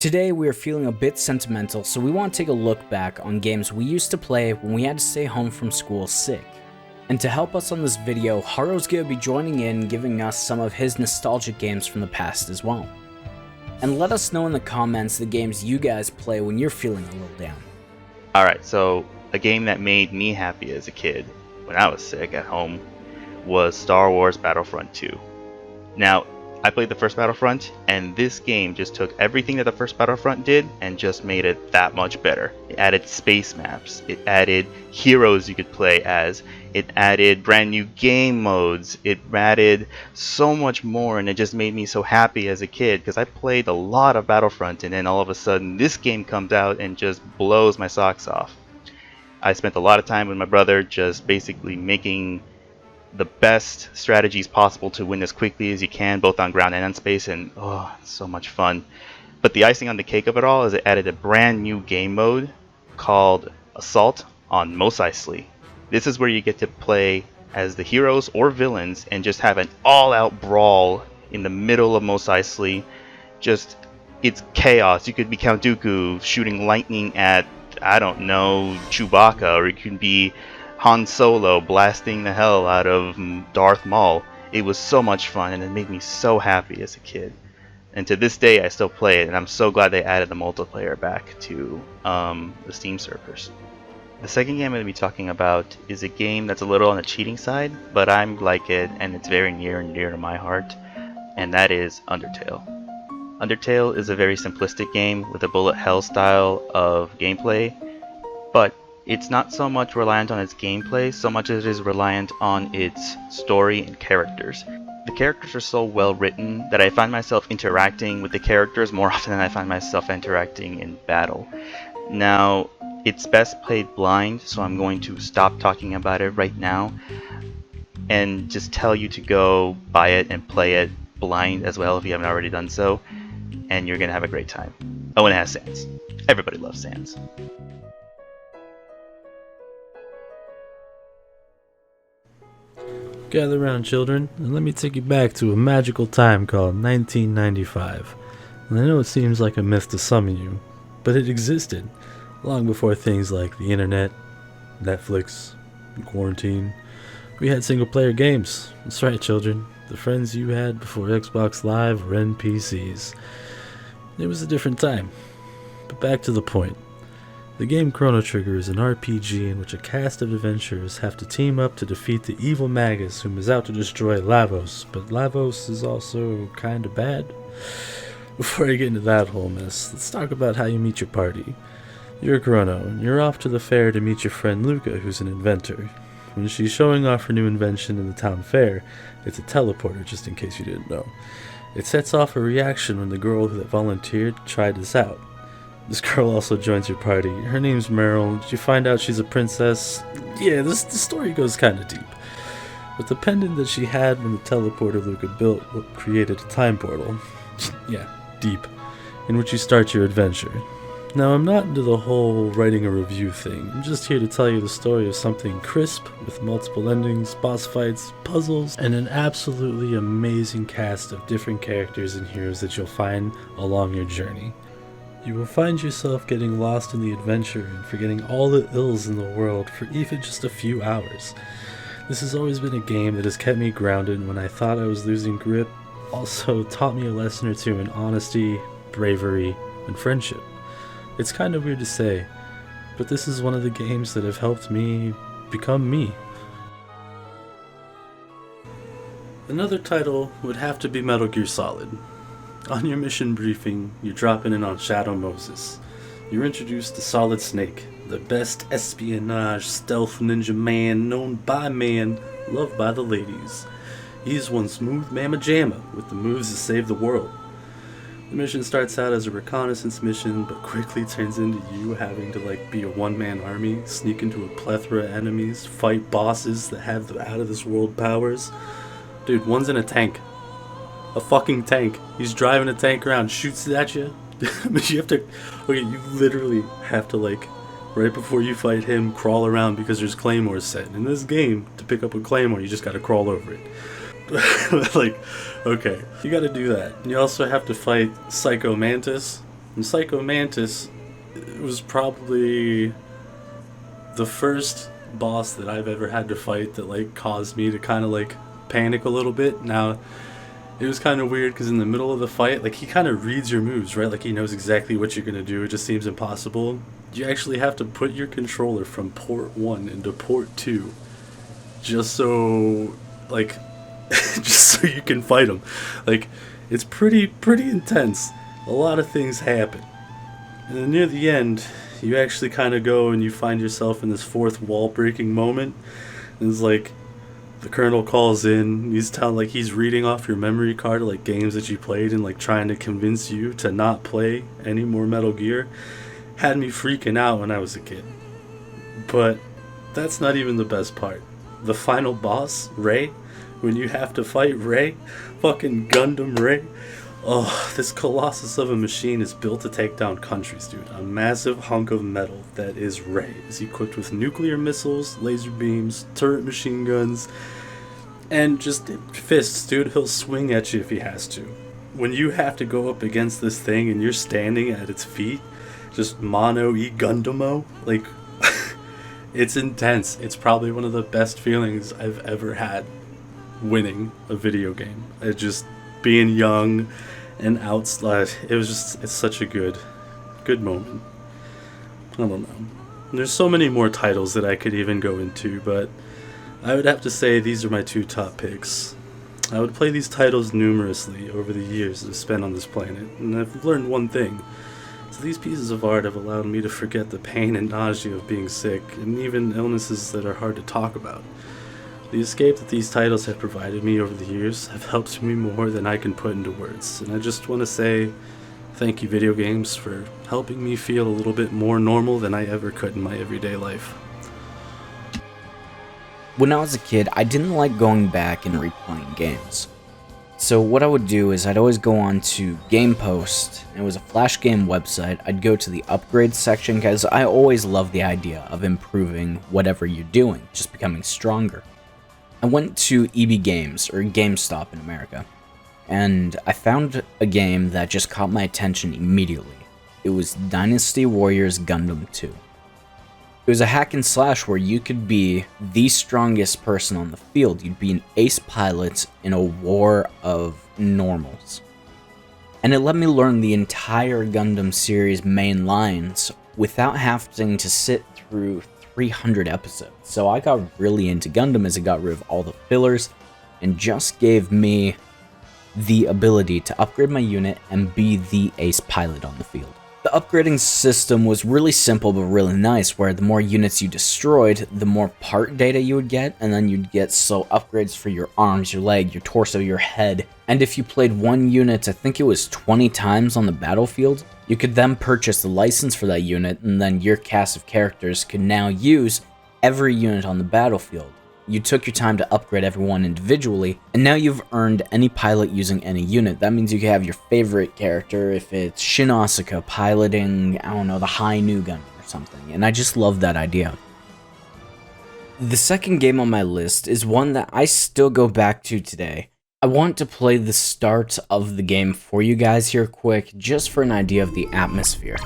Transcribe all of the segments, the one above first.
Today we are feeling a bit sentimental, so we want to take a look back on games we used to play when we had to stay home from school sick. And to help us on this video, Haro's gonna be joining in, giving us some of his nostalgic games from the past as well. And let us know in the comments the games you guys play when you're feeling a little down. Alright, so a game that made me happy as a kid when I was sick at home was Star Wars Battlefront 2. Now, I played the first Battlefront, and this game just took everything that the first Battlefront did and just made it that much better. It added space maps, it added heroes you could play as, it added brand new game modes, it added so much more, and it just made me so happy as a kid because I played a lot of Battlefront, and then all of a sudden this game comes out and just blows my socks off. I spent a lot of time with my brother just basically making the best strategies possible to win as quickly as you can, both on ground and on space, and oh, so much fun. But the icing on the cake of it all is it added a brand new game mode called Assault on Mos Eisley. This is where you get to play as the heroes or villains and just have an all-out brawl in the middle of Mos Eisley. Just, it's chaos. You could be Count Dooku shooting lightning at, I don't know, Chewbacca, or you could be Han Solo blasting the hell out of Darth Maul. It was so much fun, and it made me so happy as a kid. And to this day, I still play it, and I'm so glad they added the multiplayer back to the Steam servers. The second game I'm going to be talking about is a game that's a little on the cheating side, but I'm like it, and it's very near and dear to my heart, and that is Undertale. Undertale is a very simplistic game with a bullet hell style of gameplay, but it's not so much reliant on its gameplay, so much as it is reliant on its story and characters. The characters are so well written that I find myself interacting with the characters more often than I find myself interacting in battle. Now, it's best played blind, so I'm going to stop talking about it right now and just tell you to go buy it and play it blind as well if you haven't already done so, and you're going to have a great time. Oh, and it has Sans. Everybody loves Sans. Gather round, children, and let me take you back to a magical time called 1995. And I know it seems like a myth to some of you, but it existed long before things like the internet, Netflix, and quarantine. We had single-player games. That's right, children. The friends you had before Xbox Live or NPCs. It was a different time. But back to the point. The game Chrono Trigger is an RPG in which a cast of adventurers have to team up to defeat the evil Magus whom is out to destroy Lavos, but Lavos is also kinda bad. Before I get into that whole mess, let's talk about how you meet your party. You're Chrono, and you're off to the fair to meet your friend Luca, who's an inventor. When she's showing off her new invention in the town fair, it's a teleporter, just in case you didn't know. It sets off a reaction when the girl that volunteered tried this out. This girl also joins your party. Her name's Meryl. Did you find out she's a princess? Yeah, the story goes kinda deep. But the pendant that she had when the teleporter Luca built created a time portal. Yeah, deep. In which you start your adventure. Now, I'm not into the whole writing a review thing. I'm just here to tell you the story of something crisp, with multiple endings, boss fights, puzzles, and an absolutely amazing cast of different characters and heroes that you'll find along your journey. You will find yourself getting lost in the adventure and forgetting all the ills in the world for even just a few hours. This has always been a game that has kept me grounded when I thought I was losing grip, also taught me a lesson or two in honesty, bravery, and friendship. It's kind of weird to say, but this is one of the games that have helped me become me. Another title would have to be Metal Gear Solid. On your mission briefing, you're dropping in on Shadow Moses. You're introduced to Solid Snake, the best espionage stealth ninja man known by man, loved by the ladies. He's one smooth mamma jamma with the moves to save the world. The mission starts out as a reconnaissance mission, but quickly turns into you having to be a one-man army, sneak into a plethora of enemies, fight bosses that have the out-of-this-world powers. Dude, one's in a tank. A fucking tank. He's driving a tank around, shoots at you. But you literally have to, right before you fight him, crawl around because there's claymores set. In this game, to pick up a claymore, you just gotta crawl over it. Okay, you gotta do that. You also have to fight Psycho Mantis, And Psycho Mantis was probably the first boss that I've ever had to fight that like caused me to kind of like panic a little bit. Now, it was kind of weird because in the middle of the fight, like he kind of reads your moves, right? Like he knows exactly what you're gonna do. It just seems impossible. You actually have to put your controller from port 1 into port 2 just so like just so you can fight him. Like it's pretty intense. A lot of things happen. And then near the end, you actually kind of go and you find yourself in this fourth wall breaking moment. And it's like the colonel calls in. He's telling, like, he's reading off your memory card of like games that you played and like trying to convince you to not play any more Metal Gear. Had me freaking out when I was a kid. But that's not even the best part. The final boss, Ray, when you have to fight Ray, fucking Gundam Ray. Oh, this colossus of a machine is built to take down countries, dude. A massive hunk of metal that is Ray is equipped with nuclear missiles, laser beams, turret machine guns, and just fists, dude. He'll swing at you if he has to. When you have to go up against this thing and you're standing at its feet, just mono e Gundamo, like, it's intense. It's probably one of the best feelings I've ever had winning a video game. It just being young and outside, it's such a good moment. I don't know. There's so many more titles that I could even go into, but I would have to say these are my two top picks. I would play these titles numerously over the years I've spent on this planet, and I've learned one thing. So these pieces of art have allowed me to forget the pain and nausea of being sick, and even illnesses that are hard to talk about. The escape that these titles have provided me over the years have helped me more than I can put into words, and I just want to say thank you, video games, for helping me feel a little bit more normal than I ever could in my everyday life. When I was a kid, I didn't like going back and replaying games. So what I would do is I'd always go on to Game Post, and it was a Flash game website. I'd go to the upgrade section because I always loved the idea of improving whatever you're doing, just becoming stronger. I went to EB Games, or GameStop in America, and I found a game that just caught my attention immediately. It was Dynasty Warriors Gundam 2. It was a hack and slash where you could be the strongest person on the field. You'd be an ace pilot in a war of normals. And it let me learn the entire Gundam series main lines without having to sit through 300 episodes. So I got really into Gundam as it got rid of all the fillers and just gave me the ability to upgrade my unit and be the ace pilot on the field. The upgrading system was really simple but really nice, where the more units you destroyed, the more part data you would get, and then you'd get upgrades for your arms, your leg, your torso, your head. And if you played one unit, I think it was 20 times on the battlefield, you could then purchase the license for that unit, and then your cast of characters could now use every unit on the battlefield. You took your time to upgrade everyone individually, and now you've earned any pilot using any unit. That means you can have your favorite character if it's Shin Asuka piloting, I don't know, the High Nu Gun or something, and I just love that idea. The second game on my list is one that I still go back to today. I want to play the start of the game for you guys here quick, just for an idea of the atmosphere.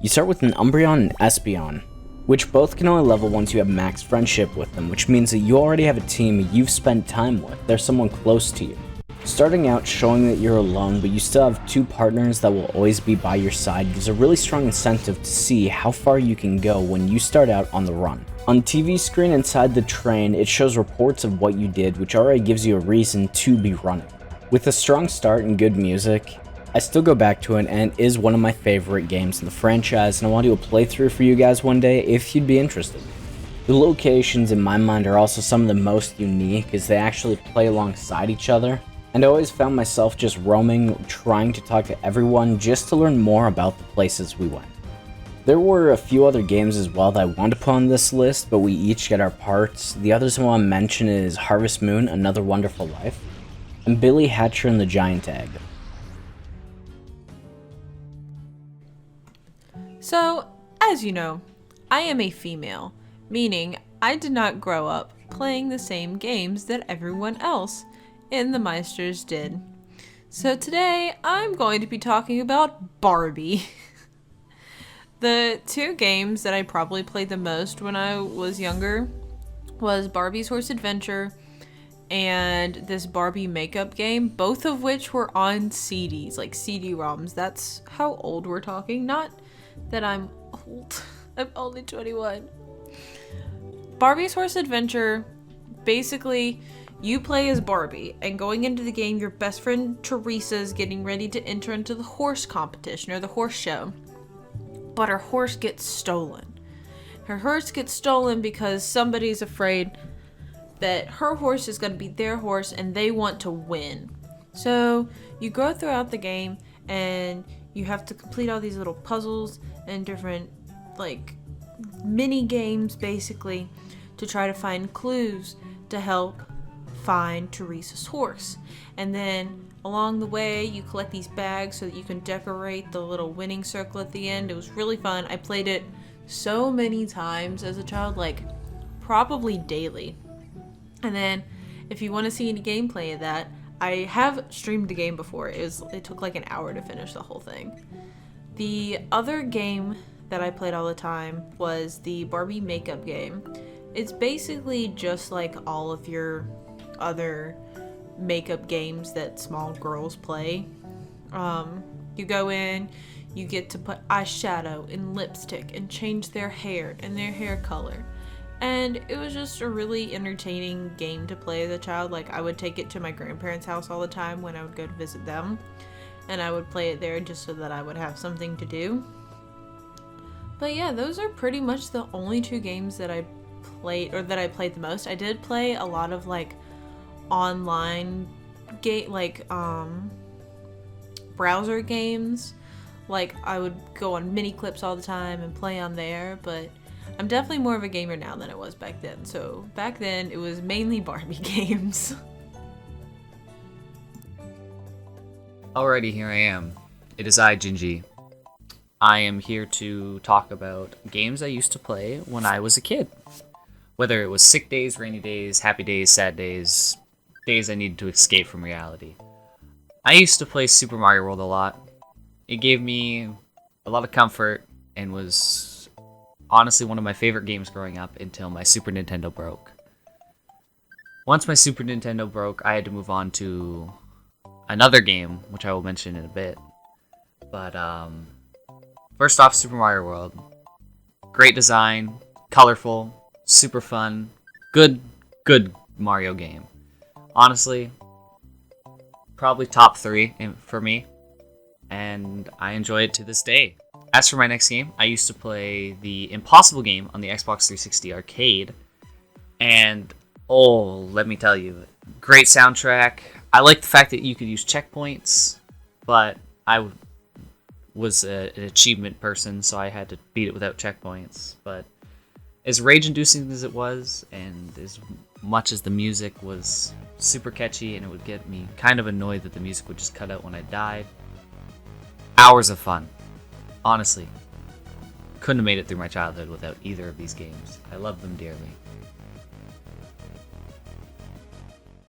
You start with an Umbreon and Espeon, which both can only level once you have max friendship with them, which means that you already have a team you've spent time with. There's someone close to you. Starting out showing that you're alone, but you still have two partners that will always be by your side gives a really strong incentive to see how far you can go when you start out on the run. On TV screen inside the train, it shows reports of what you did, which already gives you a reason to be running. With a strong start and good music, I still go back to it, and it is one of my favorite games in the franchise, and I want to do a playthrough for you guys one day if you'd be interested. The locations in my mind are also some of the most unique, as they actually play alongside each other, and I always found myself just roaming, trying to talk to everyone just to learn more about the places we went. There were a few other games as well that I want to put on this list, but we each get our parts. The others I want to mention is Harvest Moon, Another Wonderful Life, and Billy Hatcher and the Giant Egg. So, as you know, I am a female, meaning I did not grow up playing the same games that everyone else in the Meisters did. So today I'm going to be talking about Barbie. The two games that I probably played the most when I was younger was Barbie's Horse Adventure and this Barbie makeup game, both of which were on CDs, like CD-ROMs. That's how old we're talking. Not that I'm old. I'm only 21. Barbie's Horse Adventure, basically, you play as Barbie, and going into the game, your best friend Teresa is getting ready to enter into the horse competition, or the horse show. But her horse gets stolen. Her horse gets stolen because somebody's afraid that her horse is going to be their horse and they want to win. So you go throughout the game and you have to complete all these little puzzles and different like mini games basically to try to find clues to help find Teresa's horse. And then along the way you collect these bags so that you can decorate the little winning circle at the end. It was really fun. I played it so many times as a child, like probably daily. And then if you want to see any gameplay of that, I have streamed the game before. It took like an hour to finish the whole thing. The other game that I played all the time was the Barbie makeup game. It's basically just like all of your other makeup games that small girls play. You go in, you get to put eyeshadow and lipstick and change their hair and their hair color. And it was just a really entertaining game to play as a child. Like, I would take it to my grandparents' house all the time when I would go to visit them. And I would play it there just so that I would have something to do. But yeah, those are pretty much the only two games that I played, or that I played the most. I did play a lot of like online browser games. Like, I would go on mini clips all the time and play on there, but I'm definitely more of a gamer now than I was back then. So back then it was mainly Barbie games. Alrighty, here I am. It is I, Gingy. I am here to talk about games I used to play when I was a kid. Whether it was sick days, rainy days, happy days, sad days, days I needed to escape from reality. I used to play Super Mario World a lot. It gave me a lot of comfort and was honestly one of my favorite games growing up until my Super Nintendo broke. Once my Super Nintendo broke, I had to move on to another game, which I will mention in a bit. But first off, Super Mario World. Great design, colorful, super fun, good Mario game. Honestly, probably top 3 for me, and I enjoy it to this day. As for my next game, I used to play the Impossible game on the Xbox 360 arcade, and oh, let me tell you, great soundtrack. I like the fact that you could use checkpoints, but I was an achievement person, so I had to beat it without checkpoints. But as rage-inducing as it was, and as much as the music was super catchy, and it would get me kind of annoyed that the music would just cut out when I died, hours of fun. Honestly, couldn't have made it through my childhood without either of these games. I love them dearly.